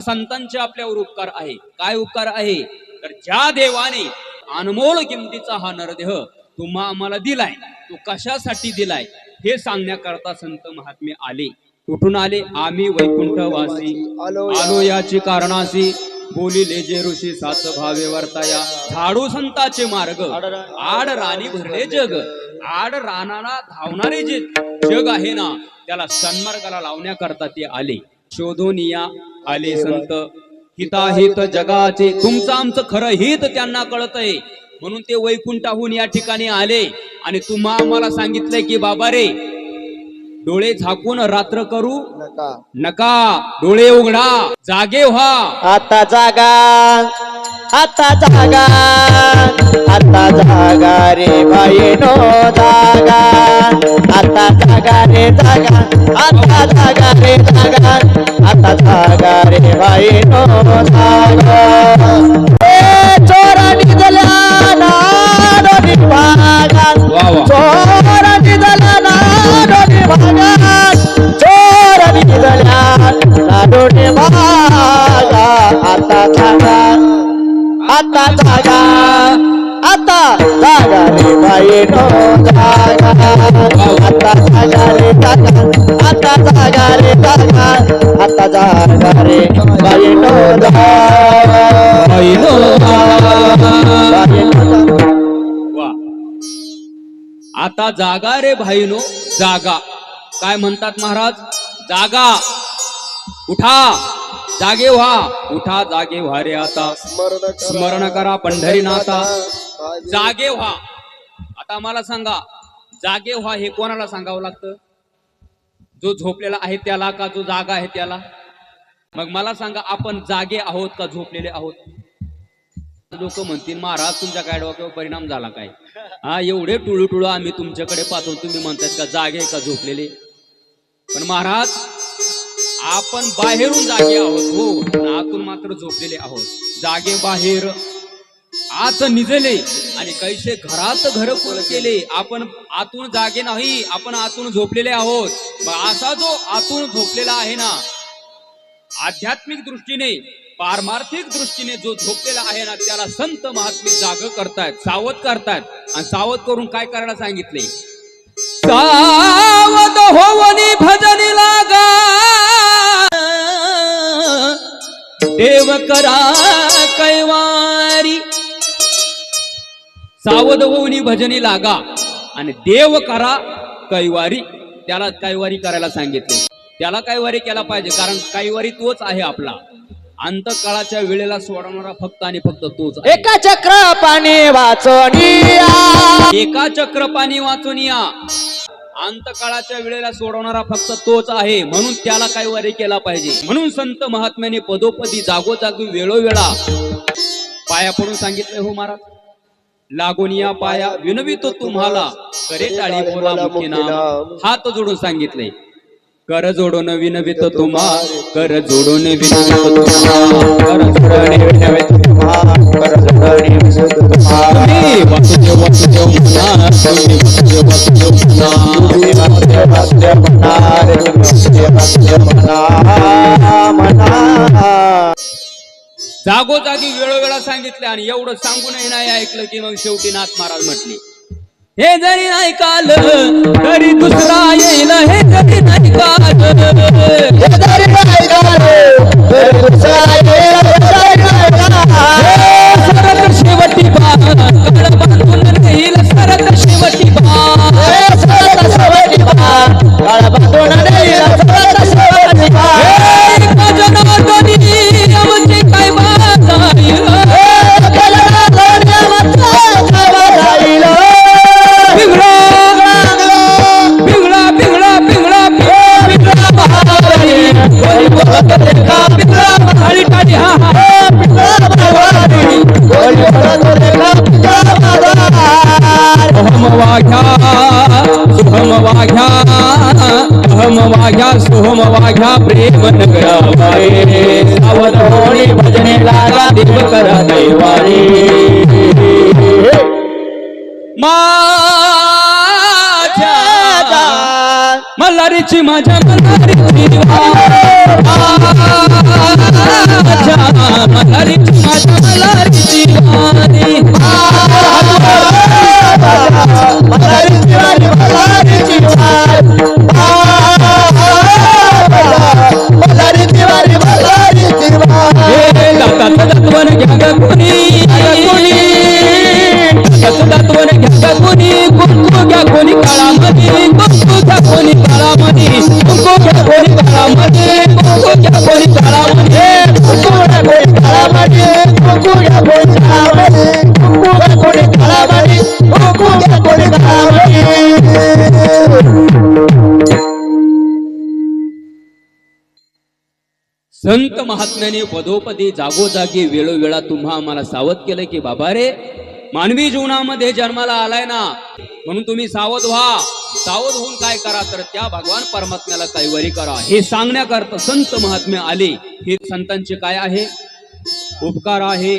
संतांचे आपल्यावर उपकार आहे. काय उपकार आहे तर ज्या देवाने अनमोल किमतीचा हा नरदेह तुम्हा आम्हाला दिलाय, तो कशासाठी दिलाय हे सांगण्याकरता संत महात्मे आले. कुठून आले? आम्ही वैकुंठवासी आलो याची कारणासी, बोलिले जे ऋषी सात भावे वर्ताया, झाडू संताचे मार्ग आड राणी भरले जग. आड रानाला धावणारे जे जग आहे ना, त्याला सन्मार्गाला लावण्याकरता ते आले. शोधून या आले संत हिताहित जगाचे, तुमचं आमचं खरं हित त्यांना कळतंय म्हणून ते वैकुंठाहून या ठिकाणी आले. आणि तुम्हा आम्हाला सांगितलंय की बाबा रे, डोळे झाकून रात्र करू नका, डोळे उघडा, जागे व्हा. आता जागा, आता जागा, आता जागा रे बाईनो जागा, आता जागा रे जागा, आता जागा रे जागा, आता जागा रे बाईनो जागा. चोरा निघाला ना दोन्ही भागात, चोरा निघाला ना दोन्ही भागात, चोरा निघाला ना दोन्ही भागात. आता जागा, आता जागा, आता जागा रे बाईनो जागा, आता जागा रे जागा, आता जागा रे जागा, आता जागा रे बाईनो जागा. आता जागा रे भाईनो जागा. काय म्हणतात महाराज? जागा, उठा, जागे व्हा, उठा जागे व्हा रे आता, स्मरण करा पंढरीनाथा. जागे व्हा. आता मला सांगा, जागे व्हा हे कोणाला सांगावं लागतं? जो झोपलेला आहे त्याला का जो जागा आहे त्याला? मग मला सांगा, आपण जागे आहोत का झोपलेले आहोत? लोक म्हणतील महाराज तुमच्या काय डोक्यावर परिणाम झाला काय? हा, एवढे टुळू टुळू आम्ही तुमच्याकडे पाहतो, तुम्ही म्हणतात का जागे का झोपलेले? पण महाराज, आपण बाहेरून जागे आहोत हो, आतून मात्र झोपलेले आहोत. जागे बाहेर, आत निजले आणि कैसे घरात घर फुल केले. आपण आतून जागे नाही, आपण आतून झोपलेले आहोत. असा जो आतून झोपलेला आहे ना, आध्यात्मिक दृष्टीने पारमार्थिक दृष्टीने जो झोपलेला आहे ना, त्याला संत महात्मे जाग करतायत, सावध करतायत. आणि सावध करून काय करायला सांगितले? सावध होवनी भजनी लागा, देव करा कैवारी. सावध होवनी भजनी लागा आणि देव करा कैवारी. त्याला कैवारी करायला सांगितले. त्याला कैवारी केला पाहिजे, कारण कैवारी तोच आहे आपला. अंतकाळाच्या वेळेला सोडवणारा फक्त आणि फक्त तोच. एका चक्र पाणी वाचोनिया, एका चक्र पाणी वाचोनिया, अंतकाळाच्या वेळेला सोडवणारा फक्त तोच आहे. म्हणून त्याला कैवारी केला पाहिजे. म्हणून संत महात्म्याने पदोपदी जागोजागी वेळोवेळा पाया पडून सांगितले हो महाराज. लागोनिया पाया विनवितो तुम्हाला, करे टाळी बोला मुखी नाम. हात जोडून सांगितले. कर जोडून विनवितो तुम्हा, कर जोडून विनवितो तुम्हा, कर जोडून विनवितो तुम्हा, कर जोडून विनवितो तुम्हा. तुम्ही वासुदेव वासुदेव म्हणा, तुम्ही वासुदेव वासुदेव म्हणा, तुम्ही वासुदेव वासुदेव म्हणा, वासुदेव वासुदेव म्हणा. जागोजागी वेळोवेळा सांगितले. आणि एवढं सांगूनही नाही ऐकलं की मग शेवटी नाथ महाराज म्हटले, हे जरी नाही काल तरी दुसरा येईल, हे जरी नाही काल, हे जरी नाही काल तरी दुसरा येईल, सरत शेवटी बा काळ बांधून नेईल, सरत शेवटी बा, सरत शेवटी बा काळ बांधून नेईल, सरत शेवटी बा. आमची काय बात राहील, सोहम वाघ्या प्रेम नगराबाई, सावध होणी भजने लागा, देव करा दैवारी. माझ्या मल्हारीची, माझ्या मल्हारीची घ्या कोणी दातवण घ्या कोणी कुंकू घ्या कोणी काळामध्ये कुंकू घ्या कोणी काळामध्ये कुंकू घ्या कोणी काळामध्ये कुंकू घ्या कोणी काळामध्ये कुंकू घ्या कोणी काळामध्ये कुंकू घ्या कोणी काळामध्ये कुंकू घ्या कोणी काळामध्ये कुंकू घ्या कोणी काळामध्ये. संत महात्म्याने पदोपदी जागोजागी वेळोवेळा तुम्हा आम्हाला सावध केलं की बाबा रे मानवी जीवनामध्ये जन्माला आलाय ना म्हणून तुम्ही सावध व्हा. सावध होऊन काय करा तर त्या भगवान परमात्म्याला कैवारी करा हे सांगण्याकरता संत महात्मे आले. हे संतांचे काय आहे उपकार आहे.